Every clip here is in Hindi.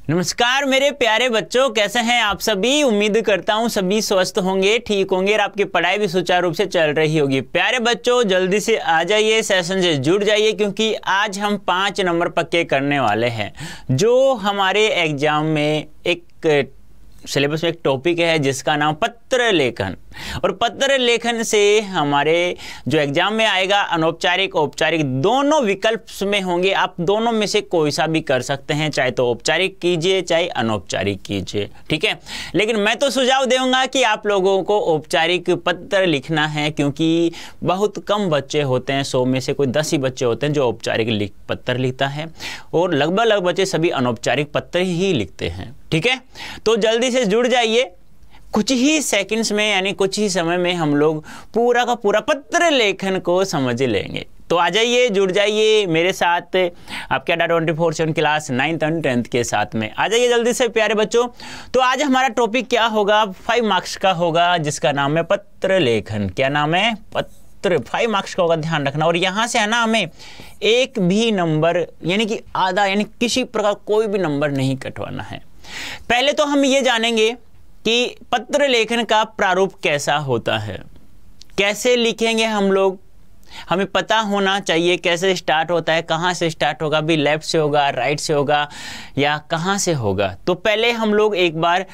नमस्कार मेरे प्यारे बच्चों, कैसे हैं आप सभी। उम्मीद करता हूं सभी स्वस्थ होंगे, ठीक होंगे और आपकी पढ़ाई भी सुचारू रूप से चल रही होगी। प्यारे बच्चों, जल्दी से आ जाइए, सेशन से जुड़ जाइए, क्योंकि आज हम 5 नंबर पक्के करने वाले हैं। जो हमारे एग्जाम में एक सिलेबस में एक टॉपिक है जिसका नाम पत्र लेखन। और पत्र लेखन से हमारे जो एग्जाम में आएगा, अनौपचारिक औपचारिक दोनों विकल्प में होंगे। आप दोनों में से कोई सा भी कर सकते हैं, चाहे तो औपचारिक कीजिए चाहे अनौपचारिक कीजिए, ठीक है। लेकिन मैं तो सुझाव दूंगा कि आप लोगों को औपचारिक पत्र लिखना है, क्योंकि बहुत कम बच्चे होते हैं, 100 में से कोई 10 ही बच्चे होते हैं जो औपचारिक पत्र लिखता है, और लगभग बच्चे सभी अनौपचारिक पत्र ही लिखते हैं, ठीक है। तो जल्दी से जुड़ जाइए। कुछ ही सेकंड्स में यानी कुछ ही समय में हम लोग पूरा का पूरा पत्र लेखन को समझ लेंगे। तो आ जाइए, जुड़ जाइए मेरे साथ, आपके अड्डा 24/7 क्लास 9th और 10th के साथ में आ जाइए जल्दी से प्यारे बच्चों। तो आज हमारा टॉपिक क्या होगा, 5 मार्क्स का होगा, जिसका नाम है पत्र लेखन। क्या नाम है? पत्र। 5 मार्क्स का होगा, ध्यान रखना। और यहाँ से है ना, हमें एक भी नंबर यानी कि आधा यानी किसी प्रकार कोई भी नंबर नहीं कटवाना है। पहले तो हम ये जानेंगे कि पत्र लेखन का प्रारूप कैसा होता है, कैसे लिखेंगे हम लोग। हमें पता होना चाहिए कैसे स्टार्ट होता है, कहाँ से स्टार्ट होगा, भी लेफ्ट से होगा, राइट से होगा या कहाँ से होगा। तो पहले हम लोग एक बार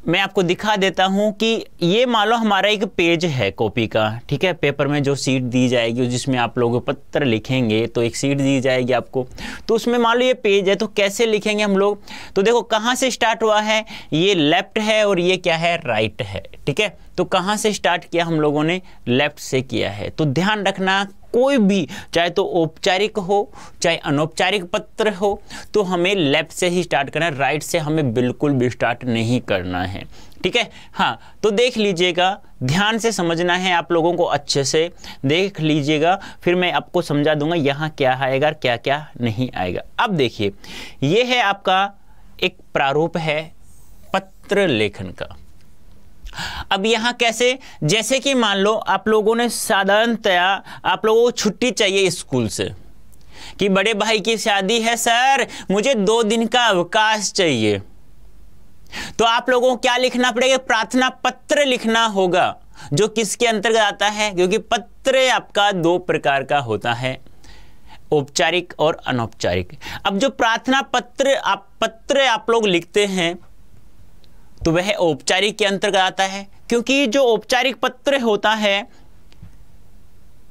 मैं आपको दिखा देता हूं कि ये मान लो हमारा एक पेज है कॉपी का, ठीक है। पेपर में जो सीट दी जाएगी जिसमें आप लोग पत्र लिखेंगे, तो एक सीट दी जाएगी आपको, तो उसमें मान लो ये पेज है। तो कैसे लिखेंगे हम लोग, तो देखो कहाँ से स्टार्ट हुआ है, ये लेफ्ट है और ये क्या है, राइट है, ठीक है। तो कहाँ से स्टार्ट किया हम लोगों ने, लेफ्ट से किया है। तो ध्यान रखना, कोई भी चाहे तो औपचारिक हो चाहे अनौपचारिक पत्र हो, तो हमें लेफ्ट से ही स्टार्ट करना है, राइट से हमें बिल्कुल भी स्टार्ट नहीं करना है, ठीक है। हाँ, तो देख लीजिएगा, ध्यान से समझना है आप लोगों को, अच्छे से देख लीजिएगा, फिर मैं आपको समझा दूंगा यहाँ क्या आएगा क्या क्या नहीं आएगा। अब देखिए, ये है आपका एक प्रारूप है पत्र लेखन का। अब यहाँ कैसे, जैसे कि मान लो आप लोगों ने साधारणतया आप लोगों को छुट्टी चाहिए स्कूल से, कि बड़े भाई की शादी है सर, मुझे 2 दिन का अवकाश चाहिए। तो आप लोगों को क्या लिखना पड़ेगा, प्रार्थना पत्र लिखना होगा, जो किसके अंतर्गत आता है, क्योंकि पत्र आपका 2 प्रकार का होता है, औपचारिक और अनौपचारिक। अब जो प्रार्थना पत्र आप लोग लिखते हैं, तो वह औपचारिक के अंतर्गत आता है, क्योंकि जो औपचारिक पत्र होता है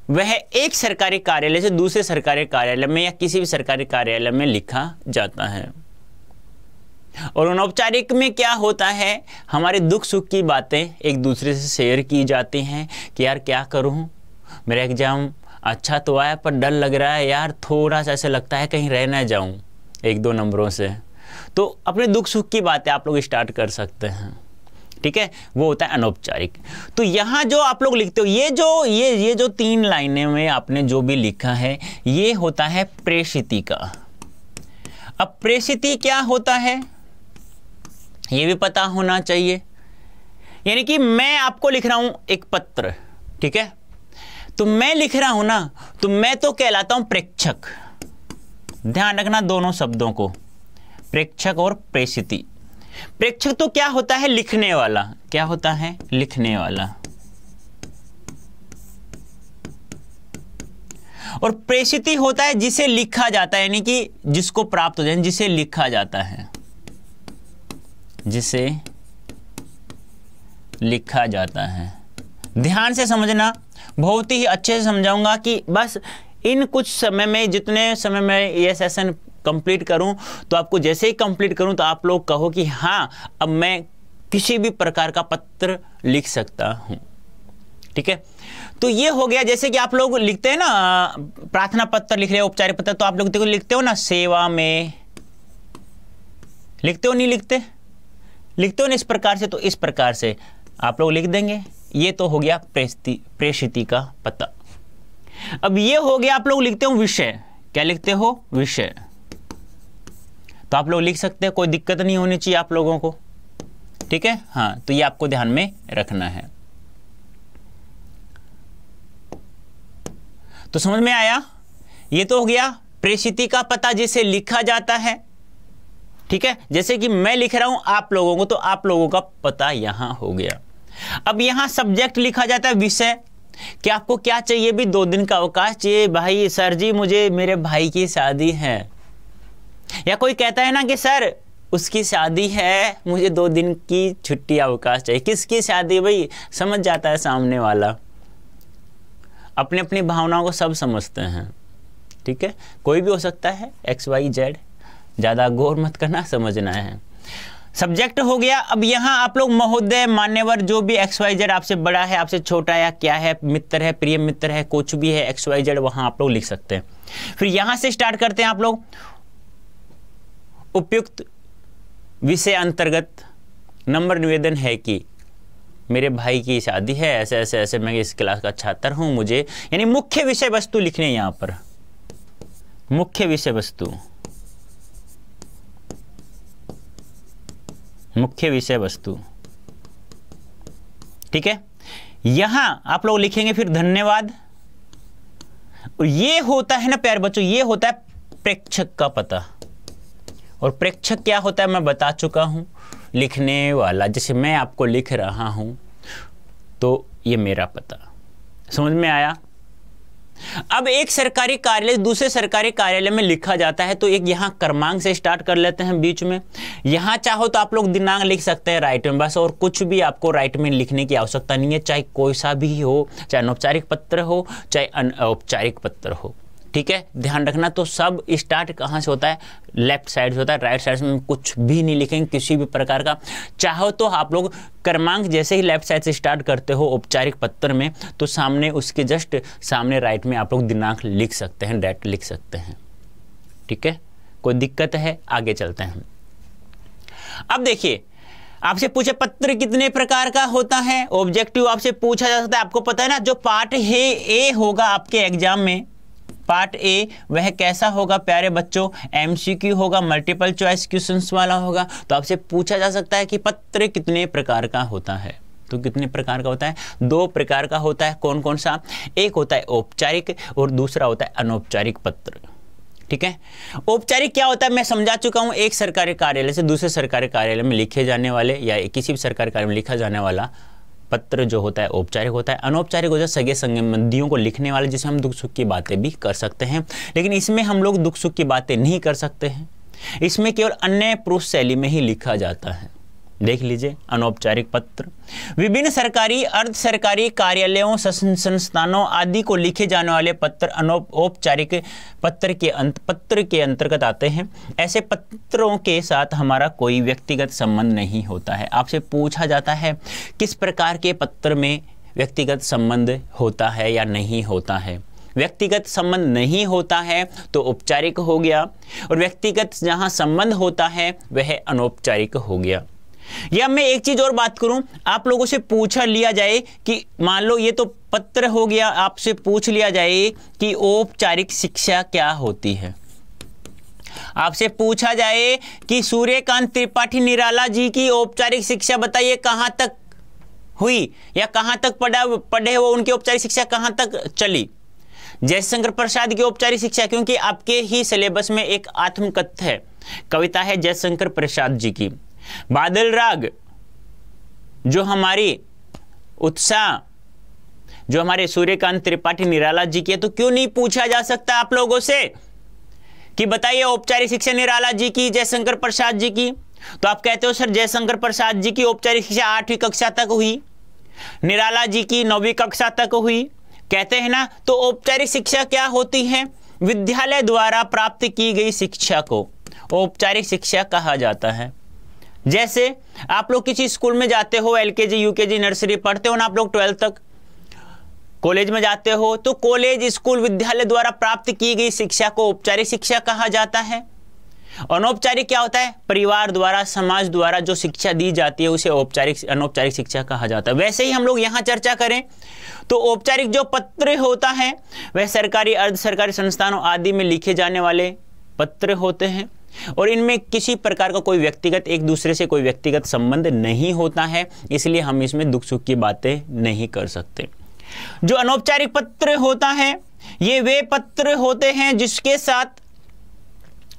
वह एक सरकारी कार्यालय से दूसरे सरकारी कार्यालय में या किसी भी सरकारी कार्यालय में लिखा जाता है। और अनौपचारिक में क्या होता है, हमारे दुख सुख की बातें एक दूसरे से शेयर की जाती हैं, कि यार क्या करूं, मेरा एग्जाम अच्छा तो आया पर डर लग रहा है यार, थोड़ा सा ऐसे लगता है कहीं रह ना जाऊं 1-2 नंबरों से। तो अपने दुख सुख की बातें आप लोग स्टार्ट कर सकते हैं, ठीक है। वो होता है अनौपचारिक। तो यहाँ जो आप लोग लिखते हो, ये जो 3 लाइनें में आपने जो भी लिखा है, ये होता है प्रेषिति का। अब प्रेषिति क्या होता है ये भी पता होना चाहिए। यानी कि मैं आपको लिख रहा हूं एक पत्र, ठीक है, तो मैं लिख रहा हूं ना, तो मैं तो कहलाता हूं प्रेक्षक। ध्यान रखना दोनों शब्दों को, प्रेक्षक और प्रेषिति। प्रेक्षक तो क्या होता है, लिखने वाला। क्या होता है, लिखने वाला। और प्रेषिति होता है जिसे लिखा जाता है, यानी कि जिसको प्राप्त हो जाए, जिसे लिखा जाता है, जिसे लिखा जाता है। ध्यान से समझना, बहुत ही अच्छे से समझाऊंगा कि बस इन कुछ समय में, जितने समय में ये सेशन कंप्लीट करूं, तो आपको जैसे ही कंप्लीट करूं तो आप लोग कहो कि हाँ, अब मैं किसी भी प्रकार का पत्र लिख सकता हूं, ठीक है। तो ये हो गया, जैसे कि आप लोग लिखते हैं ना, प्रार्थना पत्र लिख रहे हो, औपचारिक पत्र, तो आप लोग लिखते हो ना सेवा में, लिखते हो नहीं लिखते, लिखते हो ना इस प्रकार से, तो इस प्रकार से आप लोग लिख देंगे। ये तो हो गया प्रेषिति का पता। अब ये हो गया, आप लोग लिखते हो विषय। क्या लिखते हो, विषय। तो आप लोग लिख सकते हैं, कोई दिक्कत नहीं होनी चाहिए आप लोगों को, ठीक है। हाँ, तो ये आपको ध्यान में रखना है। तो समझ में आया, ये तो हो गया प्रेषिति का पता जिसे लिखा जाता है। ठीक है, जैसे कि मैं लिख रहा हूं आप लोगों को, तो आप लोगों का पता यहां हो गया। अब यहां सब्जेक्ट लिखा जाता है विषय, कि आपको क्या चाहिए भी, 2 दिन का अवकाश चाहिए भाई। सर जी मुझे मेरे भाई की शादी है, या कोई कहता है ना कि सर उसकी शादी है, मुझे 2 दिन की छुट्टी अवकाश चाहिए। किसकी शादी भाई, समझ जाता है सामने वाला, अपनी अपनी भावनाओं को सब समझते हैं। ठीक है, कोई भी हो सकता है, XYZ, ज़्यादा गौर मत करना, समझना है। सब्जेक्ट हो गया। अब यहाँ आप लोग महोदय, मान्यवर, जो भी XYZ, आपसे बड़ा है, आपसे छोटा है, क्या है, मित्र है, प्रिय मित्र है, कुछ भी है XYZ, वहाँ आप लोग लिख सकते हैं। फिर यहाँ से स्टार्ट करते हैं आप लोग। उपयुक्त विषय अंतर्गत नंबर निवेदन है कि मेरे भाई की शादी है, ऐसे ऐसे ऐसे, मैं इस क्लास का छात्र हूँ, मुझे, यानी मुख्य विषय वस्तु लिखने हैं यहाँ पर, मुख्य विषय वस्तु, मुख्य विषय वस्तु। ठीक है, यहां आप लोग लिखेंगे फिर धन्यवाद। और ये होता है ना प्यारे बच्चों, ये होता है प्रेक्षक का पता। और प्रेक्षक क्या होता है मैं बता चुका हूं, लिखने वाला। जैसे मैं आपको लिख रहा हूं तो ये मेरा पता, समझ में आया। अब एक सरकारी कार्यालय दूसरे सरकारी कार्यालय में लिखा जाता है, तो एक यहाँ क्रमांक से स्टार्ट कर लेते हैं बीच में। यहाँ चाहो तो आप लोग दिनांक लिख सकते हैं राइट में, बस, और कुछ भी आपको राइट में लिखने की आवश्यकता नहीं है, चाहे कोई सा भी हो, चाहे अनौपचारिक पत्र हो, चाहे अनौपचारिक पत्र हो। ठीक है, ध्यान रखना। तो सब स्टार्ट कहाँ से होता है, लेफ्ट साइड से होता है, राइट साइड में कुछ भी नहीं लिखेंगे किसी भी प्रकार का। चाहो तो आप लोग क्रमांक जैसे ही लेफ्ट साइड से स्टार्ट करते हो औपचारिक पत्र में, तो सामने उसके जस्ट सामने राइट में आप लोग दिनांक लिख सकते हैं, डेट लिख सकते हैं। ठीक है, कोई दिक्कत है, आगे चलते हैं। अब देखिए, आपसे पूछे पत्र कितने प्रकार का होता है, ऑब्जेक्टिव आपसे पूछा जा सकता है। आपको पता है ना, जो पार्ट ए होगा आपके एग्जाम में, पार्ट ए, वह कैसा होगा प्यारे बच्चों, MCQ होगा, मल्टीपल चॉइस क्वेश्चंस वाला होगा। तो आपसे पूछा जा सकता है कि पत्र कितने प्रकार का होता है। तो कितने प्रकार का होता है, 2 प्रकार का होता है। कौन कौन सा, एक होता है औपचारिक और दूसरा होता है अनौपचारिक पत्र। ठीक है, औपचारिक क्या होता है मैं समझा चुका हूं, एक सरकारी कार्यालय से दूसरे सरकारी कार्यालय में लिखे जाने वाले या किसी भी सरकारी कार्यालय में लिखा जाने वाला पत्र जो होता है औपचारिक होता है। अनौपचारिक होता है सगे संबंधियों को लिखने वाले, जिसमें हम दुख सुख की बातें भी कर सकते हैं, लेकिन इसमें हम लोग दुख सुख की बातें नहीं कर सकते हैं। इसमें केवल अन्य पुरुष शैली में ही लिखा जाता है। देख लीजिए, अनौपचारिक पत्र विभिन्न सरकारी अर्ध सरकारी कार्यालयों संस्थानों आदि को लिखे जाने वाले पत्र अनौपचारिक पत्र के अंतर्गत आते हैं। ऐसे पत्रों के साथ हमारा कोई व्यक्तिगत संबंध नहीं होता है। आपसे पूछा जाता है किस प्रकार के पत्र में व्यक्तिगत संबंध होता है या नहीं होता है। व्यक्तिगत संबंध नहीं होता है तो औपचारिक हो गया, और व्यक्तिगत जहां संबंध होता है वह अनौपचारिक हो गया। या मैं एक चीज और बात करूं, आप लोगों से पूछा लिया जाए कि मान लो ये तो पत्र हो गया, आपसे पूछ लिया जाए कि औपचारिक शिक्षा क्या होती है। आपसे पूछा जाए कि सूर्यकांत त्रिपाठी निराला जी की औपचारिक शिक्षा बताइए कहां तक हुई या कहां तक पढ़े वो, उनकी औपचारिक शिक्षा कहां तक चली। जयशंकर प्रसाद की औपचारिक शिक्षा, क्योंकि आपके ही सिलेबस में एक आत्मकथ्य है, कविता है जयशंकर प्रसाद जी की। बादल राग जो हमारी उत्साह, जो हमारे सूर्यकांत त्रिपाठी निराला जी की है, तो क्यों नहीं पूछा जा सकता आप लोगों से कि बताइए औपचारिक शिक्षा निराला जी की, जयशंकर प्रसाद जी की। तो आप कहते हो सर जयशंकर प्रसाद जी की औपचारिक शिक्षा 8वीं कक्षा तक हुई, निराला जी की 9वीं कक्षा तक हुई, कहते हैं ना। तो औपचारिक शिक्षा क्या होती है, विद्यालय द्वारा प्राप्त की गई शिक्षा को औपचारिक शिक्षा कहा जाता है। जैसे आप लोग किसी स्कूल में जाते हो, LKG UKG नर्सरी पढ़ते हो ना आप लोग, 12th तक कॉलेज में जाते हो, तो कॉलेज स्कूल विद्यालय द्वारा प्राप्त की गई शिक्षा को औपचारिक शिक्षा कहा जाता है। अनौपचारिक क्या होता है, परिवार द्वारा समाज द्वारा जो शिक्षा दी जाती है उसे अनौपचारिक शिक्षा कहा जाता है। वैसे ही हम लोग यहाँ चर्चा करें तो औपचारिक जो पत्र होता है वह सरकारी अर्ध सरकारी संस्थानों आदि में लिखे जाने वाले पत्र होते हैं, और इनमें किसी प्रकार का कोई व्यक्तिगत, एक दूसरे से कोई व्यक्तिगत संबंध नहीं होता है, इसलिए हम इसमें दुख सुख की बातें नहीं कर सकते। जो अनौपचारिक पत्र होता है ये वे पत्र होते हैं जिसके साथ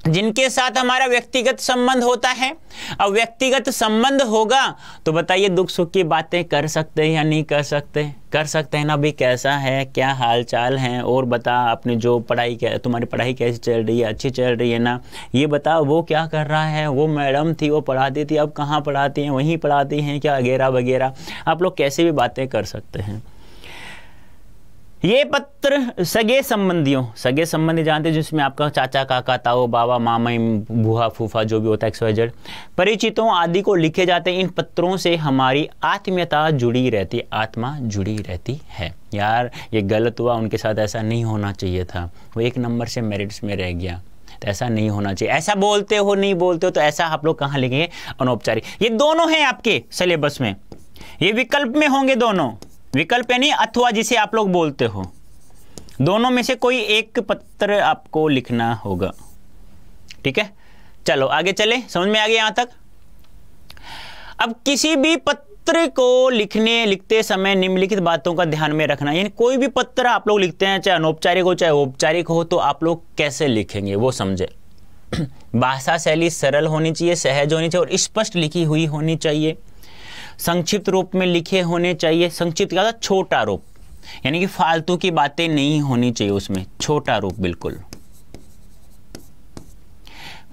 जिनके साथ हमारा व्यक्तिगत संबंध होता है। अब व्यक्तिगत संबंध होगा तो बताइए दुख सुख की बातें कर सकते हैं या नहीं कर सकते? कर सकते हैं ना भाई, कैसा है, क्या हाल चाल है, और बता अपनी जो पढ़ाई, क्या तुम्हारी पढ़ाई कैसी चल रही है, अच्छी चल रही है ना, ये बता वो क्या कर रहा है, वो मैडम थी वो पढ़ाती थी अब कहाँ पढ़ाती हैं, वहीं पढ़ाती हैं क्या, वगैरह वगैरह। आप लोग कैसे भी बातें कर सकते हैं। ये पत्र सगे संबंधियों, सगे संबंधी जानते हैं जिसमें आपका चाचा काका ताऊ बाबा मामा बुआ फूफा जो भी होता है XYZ परिचितों आदि को लिखे जाते हैं। इन पत्रों से हमारी आत्मीयता जुड़ी रहती है, आत्मा जुड़ी रहती है। यार ये गलत हुआ, उनके साथ ऐसा नहीं होना चाहिए था, वो 1 नंबर से मेरिट्स में रह गया, तो ऐसा नहीं होना चाहिए। ऐसा बोलते हो नहीं बोलते हो तो ऐसा आप लोग कहाँ लिखेंगे? अनौपचारिक। ये दोनों हैं आपके सिलेबस में, ये विकल्प में होंगे दोनों, विकल्प यानी अथवा जिसे आप लोग बोलते हो, दोनों में से कोई एक पत्र आपको लिखना होगा। ठीक है, चलो आगे चले, समझ में आ गया यहां तक। अब किसी भी पत्र को लिखते समय निम्नलिखित बातों का ध्यान में रखना, यानी कोई भी पत्र आप लोग लिखते हैं चाहे अनौपचारिक हो चाहे औपचारिक हो, तो आप लोग कैसे लिखेंगे वो समझे। भाषा शैली सरल होनी चाहिए, सहज होनी चाहिए और स्पष्ट लिखी हुई होनी चाहिए। संक्षिप्त रूप में लिखे होने चाहिए। संक्षिप्त क्या होता है? छोटा रूप, यानी कि फालतू की बातें नहीं होनी चाहिए उसमें, छोटा रूप बिल्कुल।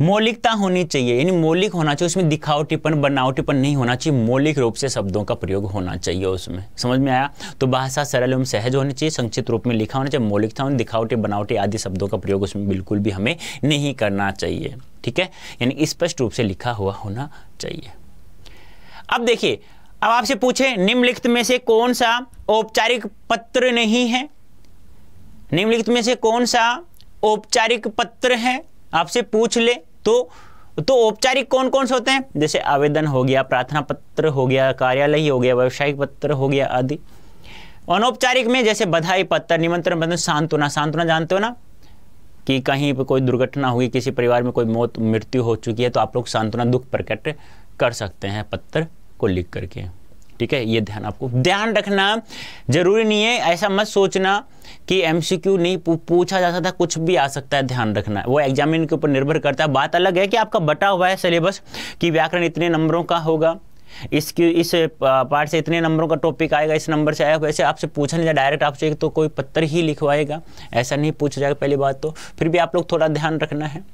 मौलिकता होनी चाहिए, यानी मौलिक होना चाहिए, उसमें दिखावटीपन बनावटीपन नहीं होना चाहिए, मौलिक रूप से शब्दों का प्रयोग होना चाहिए उसमें। समझ में आया? तो भाषा सरल एवं सहज होनी चाहिए, संक्षिप्त रूप में लिखा होना चाहिए, मौलिकता होनी, दिखावटी बनावटी आदि शब्दों का प्रयोग उसमें बिल्कुल भी हमें नहीं करना चाहिए। ठीक है, यानी स्पष्ट रूप से लिखा हुआ होना चाहिए। अब देखिए, अब आपसे पूछे निम्नलिखित में से कौन सा औपचारिक पत्र नहीं है, निम्नलिखित में से कौन सा औपचारिक पत्र है, आपसे पूछ ले तो औपचारिक कौन कौन से होते हैं? जैसे आवेदन हो गया, प्रार्थना पत्र हो गया, कार्यालय हो गया, व्यावसायिक पत्र हो गया आदि। अनौपचारिक में जैसे बधाई पत्र, निमंत्रण पत्र, सांत्वना, सांत्वना जानते हो ना कि कहीं पर कोई दुर्घटना हुई, किसी परिवार में कोई मृत्यु हो चुकी है, तो आप लोग सांत्वना दुख प्रकट कर सकते हैं पत्र को लिख करके। ठीक है, ये ध्यान आपको ध्यान रखना जरूरी नहीं है। ऐसा मत सोचना कि MCQ नहीं पूछा जा सकता, कुछ भी आ सकता है, ध्यान रखना। वो एग्जामिन के ऊपर निर्भर करता है। बात अलग है कि आपका बटा हुआ है सिलेबस कि व्याकरण इतने नंबरों का होगा, इस पार्ट से इतने नंबरों का टॉपिक आएगा, इस नंबर से आएगा, वैसे आपसे पूछा नहीं जाए डायरेक्ट, आपसे तो कोई पत्र ही लिखवाएगा, ऐसा नहीं पूछा जाएगा पहली बात तो। फिर भी आप लोग थोड़ा ध्यान रखना है।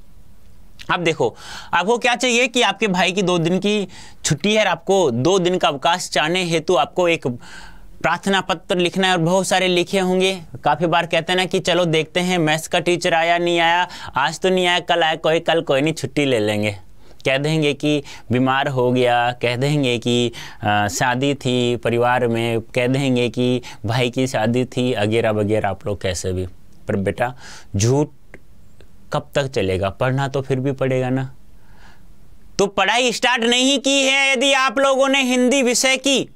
अब देखो, आपको क्या चाहिए कि आपके भाई की 2 दिन की छुट्टी है, आपको 2 दिन का अवकाश चाहने हेतु आपको एक प्रार्थना पत्र लिखना है, और बहुत सारे लिखे होंगे। काफ़ी बार कहते हैं ना कि चलो देखते हैं मैथ्स का टीचर आया नहीं आया, आज तो नहीं आया, कल आया, कल कोई नहीं, छुट्टी ले लेंगे। कह देंगे कि बीमार हो गया, कह देंगे कि शादी थी परिवार में, कह देंगे कि भाई की शादी थी, वगैरह वगैरह। आप लोग कैसे भी, पर बेटा झूठ कब तक चलेगा? पढ़ना तो फिर भी पड़ेगा ना। तो पढ़ाई स्टार्ट नहीं की है यदि आप लोगों ने हिंदी विषय की,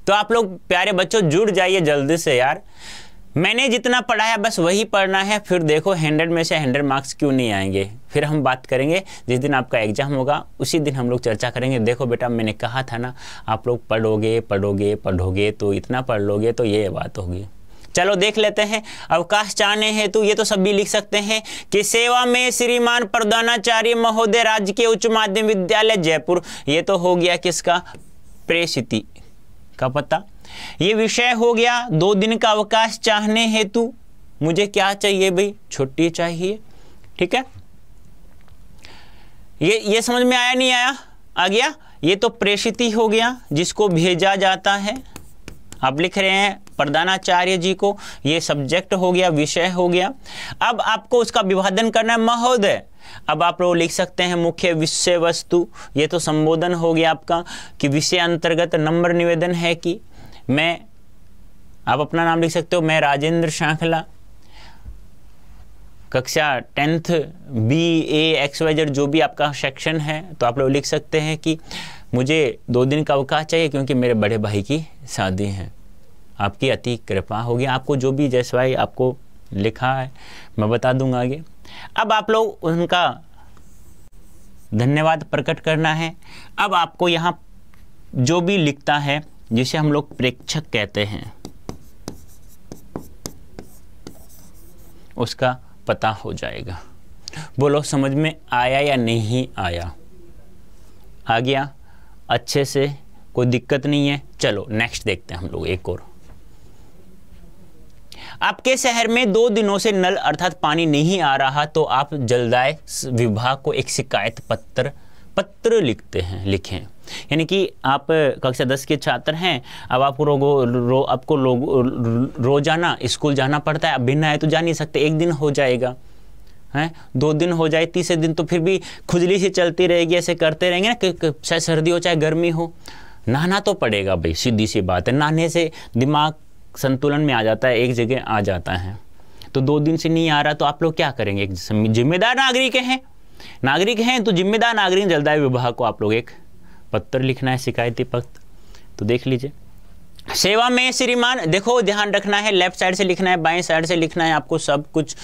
तो आप लोग प्यारे बच्चों जुड़ जाइए जल्दी से यार। मैंने जितना पढ़ाया बस वही पढ़ना है, फिर देखो 100 में से 100 मार्क्स क्यों नहीं आएंगे। फिर हम बात करेंगे जिस दिन आपका एग्जाम होगा, उसी दिन हम लोग चर्चा करेंगे। देखो बेटा मैंने कहा था ना, आप लोग पढ़ोगे पढ़ोगे पढ़ोगे तो इतना पढ़ लोगे तो ये बात होगी। चलो देख लेते हैं। अवकाश चाहने हैं तो ये तो सभी लिख सकते हैं कि सेवा में श्रीमान प्रधानाचार्य महोदय राजकीय उच्च माध्यमिक विद्यालय जयपुर। ये तो हो गया किसका? प्रेषिति का पता। ये विषय हो गया 2 दिन का अवकाश चाहने हेतु मुझे क्या चाहिए भाई? छुट्टी चाहिए। ठीक है, ये समझ में आया नहीं आया? आ गया। ये तो प्रेषिति हो गया जिसको भेजा जाता है। आप लिख रहे हैं प्रधानाचार्य जी को, ये सब्जेक्ट हो गया, विषय हो गया। अब आपको उसका विभाजन करना है महोदय। अब आप लोग लिख सकते हैं मुख्य विषय वस्तु, ये तो संबोधन हो गया आपका कि विषय अंतर्गत नंबर निवेदन है कि मैं, आप अपना नाम लिख सकते हो, मैं राजेंद्र शांखला, कक्षा 10th BA XYZ जो भी आपका सेक्शन है, तो आप लोग लिख सकते हैं कि मुझे 2 दिन का अवकाश चाहिए क्योंकि मेरे बड़े भाई की शादी है। आपकी अति कृपा होगी। आपको जो भी जैसा भाई आपको लिखा है मैं बता दूंगा आगे। अब आप लोग उनका धन्यवाद प्रकट करना है। अब आपको यहाँ जो भी लिखता है जिसे हम लोग प्रेक्षक कहते हैं उसका पता हो जाएगा। बोलो समझ में आया या नहीं आया? आ गया अच्छे से, कोई दिक्कत नहीं है। चलो नेक्स्ट देखते हैं हम लोग एक और। आपके शहर में 2 दिनों से नल अर्थात पानी नहीं आ रहा तो आप जलदाय विभाग को एक शिकायत पत्र लिखें। यानी कि आप कक्षा 10 के छात्र हैं, अब आपको रोजाना स्कूल जाना पड़ता है। अब बिना आए तो जा नहीं सकते, एक दिन हो जाएगा हैं, 2 दिन हो जाए, तीसरे दिन तो फिर भी खुजली सी चलती रहेगी, ऐसे करते रहेंगे ना, चाहे सर्दी हो चाहे गर्मी हो, नहाना तो पड़ेगा भाई, सीधी सी बात है। नहाने से दिमाग संतुलन में आ जाता है, एक जगह आ जाता है। तो 2 दिन से नहीं आ रहा तो आप लोग क्या करेंगे? एक जिम्मेदार नागरिक हैं तो जिम्मेदार नागरिक जलदाय विभाग को आप लोग एक पत्र लिखना है, शिकायती पत्र। तो देख लीजिए, सेवा में श्रीमान, देखो ध्यान रखना है, लेफ्ट साइड से लिखना है, बाएं साइड से लिखना है आपको सब कुछ,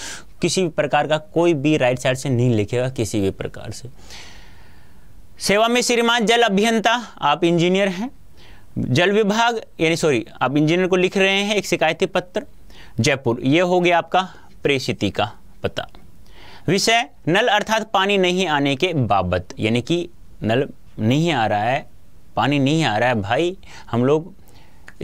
किसी भी प्रकार का कोई भी राइट साइड से नहीं लिखेगा किसी भी प्रकार से। सेवा में श्रीमान जल अभियंता, आप इंजीनियर हैं, जल विभाग यानी सॉरी आप इंजीनियर को लिख रहे हैं एक शिकायती पत्र, जयपुर। ये हो गया आपका प्रेषिति का पता। विषय नल अर्थात पानी नहीं आने के बाबत, यानी कि नल नहीं आ रहा है, पानी नहीं आ रहा है भाई। हम लोग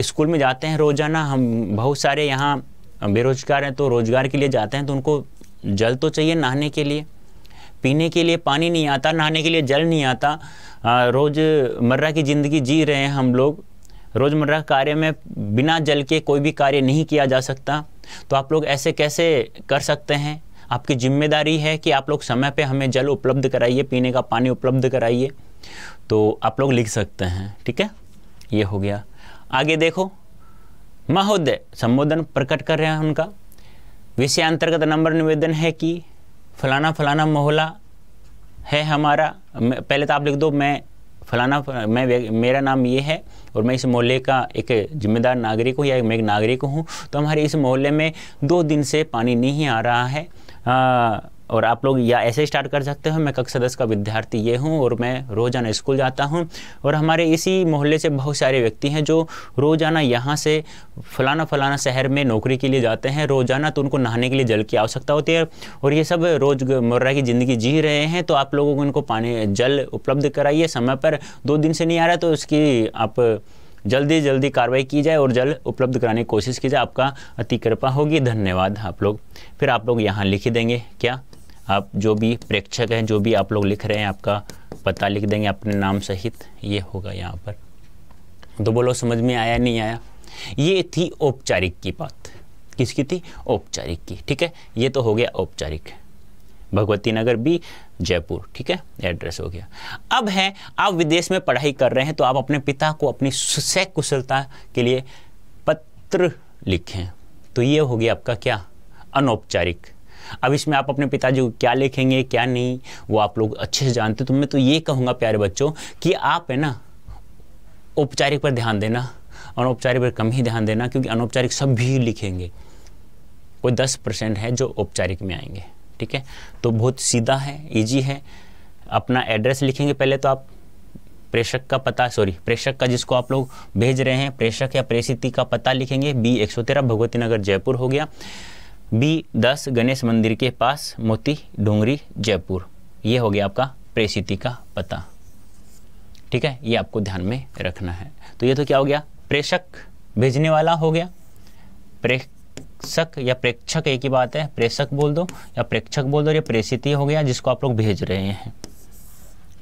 स्कूल में जाते हैं रोजाना, हम बहुत सारे यहाँ बेरोजगार हैं तो रोजगार के लिए जाते हैं, तो उनको जल तो चाहिए नहाने के लिए, पीने के लिए पानी नहीं आता, नहाने के लिए जल नहीं आता। रोज़मर्रा की ज़िंदगी जी रहे हैं हम लोग, रोज़मर्रा कार्य में बिना जल के कोई भी कार्य नहीं किया जा सकता। तो आप लोग ऐसे कैसे कर सकते हैं? आपकी जिम्मेदारी है कि आप लोग समय पे हमें जल उपलब्ध कराइए, पीने का पानी उपलब्ध कराइए। तो आप लोग लिख सकते हैं, ठीक है। ये हो गया। आगे देखो, महोदय संबोधन प्रकट कर रहे हैं उनका। विषय अंतर्गत नंबर निवेदन है कि फलाना फलाना मोहल्ला है हमारा। पहले तो आप लिख दो मैं मेरा नाम ये है और मैं इस मोहल्ले का एक जिम्मेदार नागरिक हूँ या मैं एक नागरिक हूँ। तो हमारे इस मोहल्ले में 2 दिन से पानी नहीं आ रहा है। और आप लोग या ऐसे स्टार्ट कर सकते हो, मैं कक्षा 10 का विद्यार्थी ये हूँ और मैं रोज़ाना स्कूल जाता हूँ और हमारे इसी मोहल्ले से बहुत सारे व्यक्ति हैं जो रोज़ाना यहाँ से फलाना फलाना शहर में नौकरी के लिए जाते हैं रोज़ाना, तो उनको नहाने के लिए जल की आवश्यकता होती है और ये सब रोज़मर्रा की ज़िंदगी जी रहे हैं। तो आप लोगों को इनको पानी जल उपलब्ध कराइए समय पर। 2 दिन से नहीं आ रहा तो उसकी आप जल्दी कार्रवाई की जाए और जल उपलब्ध कराने की कोशिश की जाए। आपका अति कृपा होगी, धन्यवाद। आप लोग फिर आप लोग यहाँ लिख देंगे क्या, आप जो भी प्रेक्षक हैं, जो भी आप लोग लिख रहे हैं, आपका पता लिख देंगे अपने नाम सहित। ये होगा यहाँ पर। तो बोलो समझ में आया नहीं आया? ये थी औपचारिक की बात। किसकी थी? औपचारिक की, ठीक है। ये तो हो गया औपचारिक, भगवती नगर बी जयपुर, ठीक है, एड्रेस हो गया। अब है आप विदेश में पढ़ाई कर रहे हैं तो आप अपने पिता को अपनी सकुशलता के लिए पत्र लिखें। तो ये हो गया आपका क्या, अनौपचारिक। अब इसमें आप अपने पिताजी को क्या लिखेंगे क्या नहीं वो आप लोग अच्छे से जानते। तो मैं तो ये कहूँगा प्यारे बच्चों कि आप है ना औपचारिक पर ध्यान देना, अनौपचारिक पर कम ही ध्यान देना, क्योंकि अनौपचारिक सब भी लिखेंगे, कोई 10% है जो औपचारिक में आएंगे, ठीक है। तो बहुत सीधा है, इजी है। अपना एड्रेस लिखेंगे पहले तो आप, प्रेषक का पता, प्रेषक का जिसको आप लोग भेज रहे हैं, प्रेषक या प्रेषिती का पता लिखेंगे। B113 भगवती नगर जयपुर हो गया। B10 गणेश मंदिर के पास मोती डोंगरी जयपुर। ये हो गया आपका प्रेषिती का पता, ठीक है। ये आपको ध्यान में रखना है। तो ये तो क्या हो गया, प्रेषक भेजने वाला हो गया। प्रेषक या प्रेक्षक एक ही बात है, प्रेषक बोल दो या प्रेक्षक बोल दो। ये प्रेषिती हो गया जिसको आप लोग भेज रहे हैं,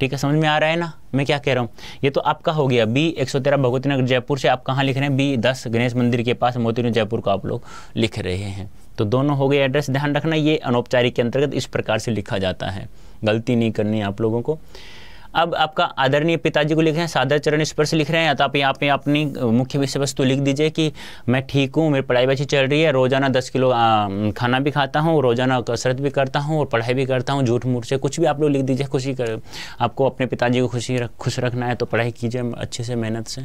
ठीक है। समझ में आ रहा है ना मैं क्या कह रहा हूँ? ये तो आपका हो गया। B113 भगवती नगर जयपुर से आप कहाँ लिख रहे हैं? B10 गणेश मंदिर के पास मोती डोंगरी जयपुर को आप लोग लिख रहे हैं। तो दोनों हो गए एड्रेस। ध्यान रखना ये अनौपचारिक के अंतर्गत इस प्रकार से लिखा जाता है, गलती नहीं करनी आप लोगों को। अब आपका आदरणीय पिताजी को लिख रहे हैं, सादर चरण स्पर्श लिख रहे हैं, तो आप यहाँ पे अपनी मुख्य विषय वस्तु लिख दीजिए कि मैं ठीक हूँ, मेरी पढ़ाई भी अच्छी चल रही है, रोजाना 10 किलो खाना भी खाता हूँ, रोजाना कसरत भी करता हूँ और पढ़ाई भी करता हूँ, झूठ मूठ से कुछ भी आप लोग लिख दीजिए। खुशी कर, आपको अपने पिताजी को खुश रखना है तो पढ़ाई कीजिए अच्छे से, मेहनत से।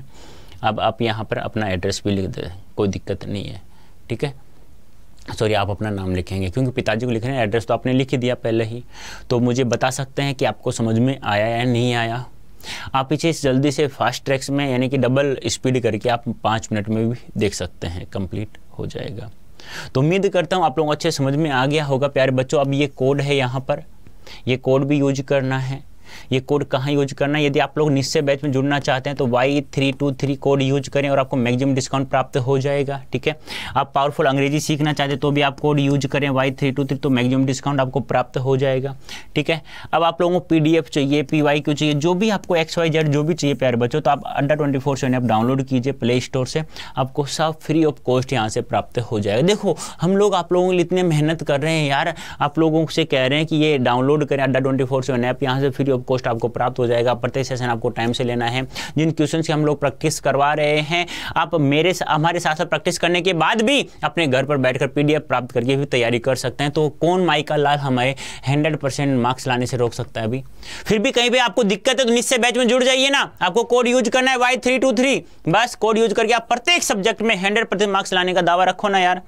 अब आप यहाँ पर अपना एड्रेस भी लिख दें, कोई दिक्कत नहीं है, ठीक है। आप अपना नाम लिखेंगे क्योंकि पिताजी को लिख रहे हैं, एड्रेस तो आपने लिख ही दिया पहले ही। तो मुझे बता सकते हैं कि आपको समझ में आया या नहीं आया। आप पीछे जल्दी से फास्ट ट्रैक्स में यानी कि डबल स्पीड करके आप 5 मिनट में भी देख सकते हैं, कंप्लीट हो जाएगा। तो उम्मीद करता हूँ आप लोग अच्छे समझ में आ गया होगा प्यारे बच्चों। अब ये कोड है यहाँ पर ये कोड भी यूज करना है। ये कोड कहाँ यूज करना है? यदि आप लोग निश्चय बैच में जुड़ना चाहते हैं तो Y323 कोड यूज करें और आपको मैक्सिमम डिस्काउंट प्राप्त हो जाएगा। ठीक है, आप पावरफुल अंग्रेजी सीखना चाहते हैं तो भी आप कोड यूज करें Y323, तो मैक्सिमम डिस्काउंट आपको प्राप्त हो जाएगा। ठीक है, अब आप लोगों को PDF चाहिए, PYQ चाहिए, जो भी आपको XYZ जो भी चाहिए प्यारे बच्चों, तो आप अड्डा 24/7 ऐप डाउनलोड कीजिए प्ले स्टोर से, आपको सब फ्री ऑफ कॉस्ट यहाँ से प्राप्त हो जाएगा। देखो हम लोग आप लोगों के लिए इतने मेहनत कर रहे हैं यार, आप लोगों से कह रहे हैं कि ये डाउनलोड करें अड्डा 24/7 ऐप, यहाँ से फ्री ऑफ कॉस्ट आपको प्राप्त हो जाएगा। प्रत्येक सेशन आपको टाइम से लेना है। जिन क्वेश्चन की हम लोग प्रैक्टिस करवा रहे हैं, आप हमारे साथ साथ प्रैक्टिस करने के बाद भी अपने घर पर बैठकर PDF प्राप्त करके भी तैयारी कर सकते हैं। तो कौन माइका लाल हमें 100% मार्क्स लाने से रोक सकता है? अभी फिर भी कहीं पे आपको दिक्कत है तो निश्चय बैच में जुड़ जाइए ना। आपको कोड यूज करना है Y323, बस कोड यूज करके आप प्रत्येक सब्जेक्ट में 100% मार्क्स लाने का दावा रखो ना यार।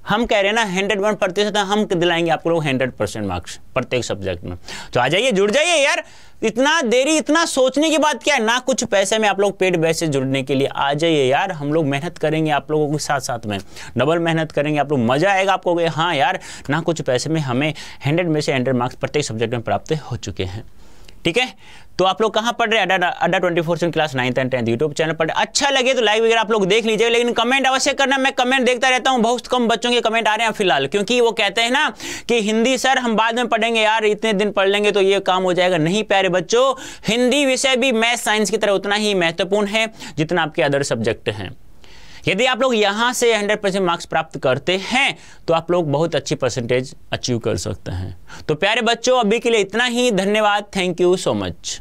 हम कह रहे हैं ना 101%, हम दिलाएंगे आप लोग 100% मार्क्स प्रत्येक सब्जेक्ट में। तो आ जाइए, जुड़ जाइए यार। इतना देरी, इतना सोचने की बात क्या है? ना कुछ पैसे में आप लोग पेड बैच से जुड़ने के लिए आ जाइए यार। हम लोग मेहनत करेंगे आप लोगों के साथ साथ में, डबल मेहनत करेंगे आप लोग, मजा आएगा आपको। हाँ यार, ना कुछ पैसे में हमें 100 में से 100 मार्क्स प्रत्येक सब्जेक्ट में प्राप्त हो चुके हैं। ठीक है, तो आप लोग कहाँ पढ़ रहे हैं? अड्डा 24/7 class 9th and 10th YouTube channel पर। अच्छा लगे तो लाइक वगैरह आप लोग देख लीजिए, लेकिन कमेंट अवश्य करना। मैं कमेंट देखता रहता हूँ, बहुत कम बच्चों के कमेंट आ रहे हैं फिलहाल, क्योंकि वो कहते हैं ना कि हिंदी सर हम बाद में पढ़ेंगे यार, इतने दिन पढ़ लेंगे तो ये काम हो जाएगा। नहीं प्यारे बच्चों, हिंदी विषय भी मैथ साइंस की तरह उतना ही महत्वपूर्ण है जितना आपके अदर सब्जेक्ट हैं। यदि आप लोग यहाँ से 100% मार्क्स प्राप्त करते हैं तो आप लोग बहुत अच्छी परसेंटेज अचीव कर सकते हैं। तो प्यारे बच्चों, अभी के लिए इतना ही। धन्यवाद, थैंक यू सो मच।